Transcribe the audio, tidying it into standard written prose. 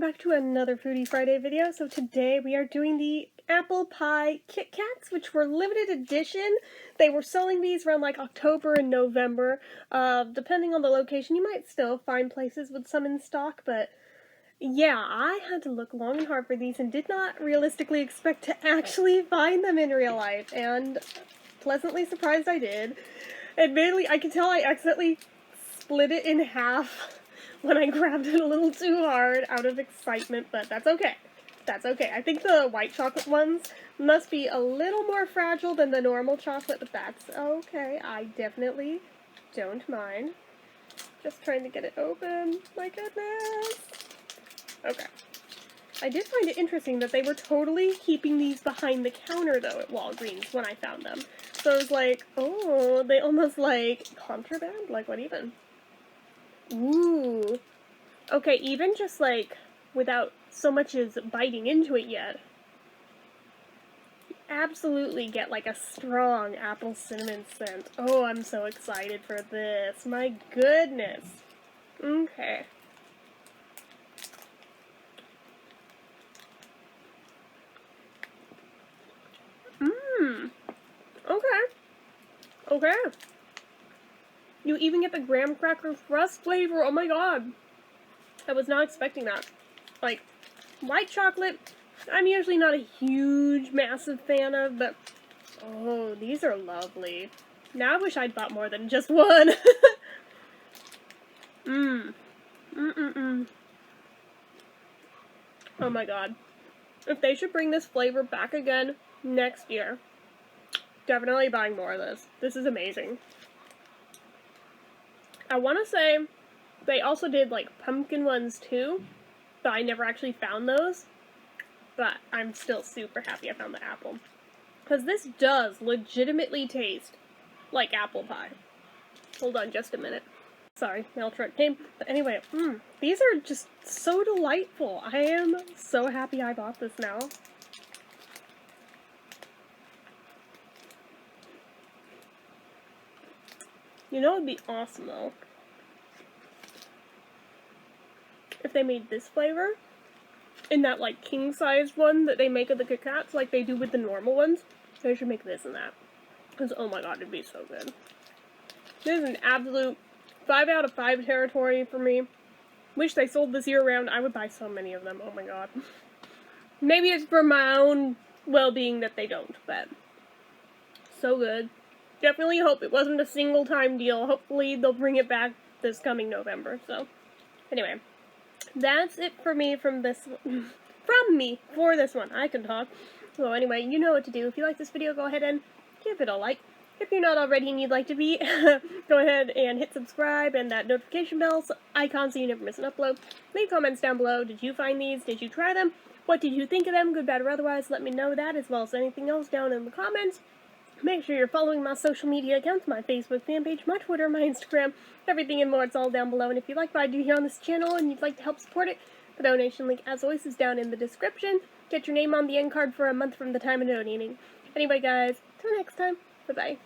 back to another Foodie Friday video. So today we are doing the apple pie Kit Kats, which were limited edition. They were selling these around like October and November. Depending on the location, you might still find places with some in stock, but yeah, I had to look long and hard for these and did not realistically expect to actually find them in real life, and pleasantly surprised I did. Admittedly, I can tell I accidentally split it in half when I grabbed it a little too hard out of excitement, but that's okay. That's okay. I think the white chocolate ones must be a little more fragile than the normal chocolate, but that's okay. I definitely don't mind. Just trying to get it open. My goodness. Okay. I did find it interesting that they were totally keeping these behind the counter, though, at Walgreens when I found them. So I was like, oh, they almost like contraband? Like, what even? Ooh. Okay, even just like without so much as biting into it yet, you absolutely get like a strong apple cinnamon scent. Oh, I'm so excited for this. My goodness. Okay. Okay. Okay. You even get the graham cracker crust flavor. Oh my god. I was not expecting that. Like, white chocolate, I'm usually not a huge, massive fan of, but oh, these are lovely. Now I wish I'd bought more than just one. Oh my god. If they should bring this flavor back again next year, definitely buying more of this. This is amazing. I want to say they also did like pumpkin ones too, but I never actually found those. But I'm still super happy I found the apple. Because this does legitimately taste like apple pie. Hold on just a minute. Sorry, mail truck came. But anyway, these are just so delightful. I am so happy I bought this now. You know it would be awesome though if they made this flavor in that like king size one that they make of the Kit Kats like they do with the normal ones. They should make this in that. Because oh my god, it'd be so good. This is an absolute 5 out of 5 territory for me. Wish they sold this year round. I would buy so many of them. Oh my god. Maybe it's for my own well-being that they don't, but so good. Definitely hope it wasn't a single time deal. Hopefully they'll bring it back this coming November. So anyway, that's it for me from this from me for this one. I can talk. So anyway, you know what to do. If you like this video, go ahead and give it a like. If you're not already and you'd like to be, go ahead and hit subscribe and that notification bell icon so you never miss an upload. Leave comments down below. Did you find these? Did you try them? What did you think of them? Good, bad, or otherwise? Let me know that, as well as anything else down in the comments. Make sure you're following my social media accounts, my Facebook fan page, my Twitter, my Instagram, everything and more. It's all down below. And if you like what I do here on this channel and you'd like to help support it, the donation link, as always, is down in the description. Get your name on the end card for a month from the time of donating. Anyway, guys, till next time, bye-bye.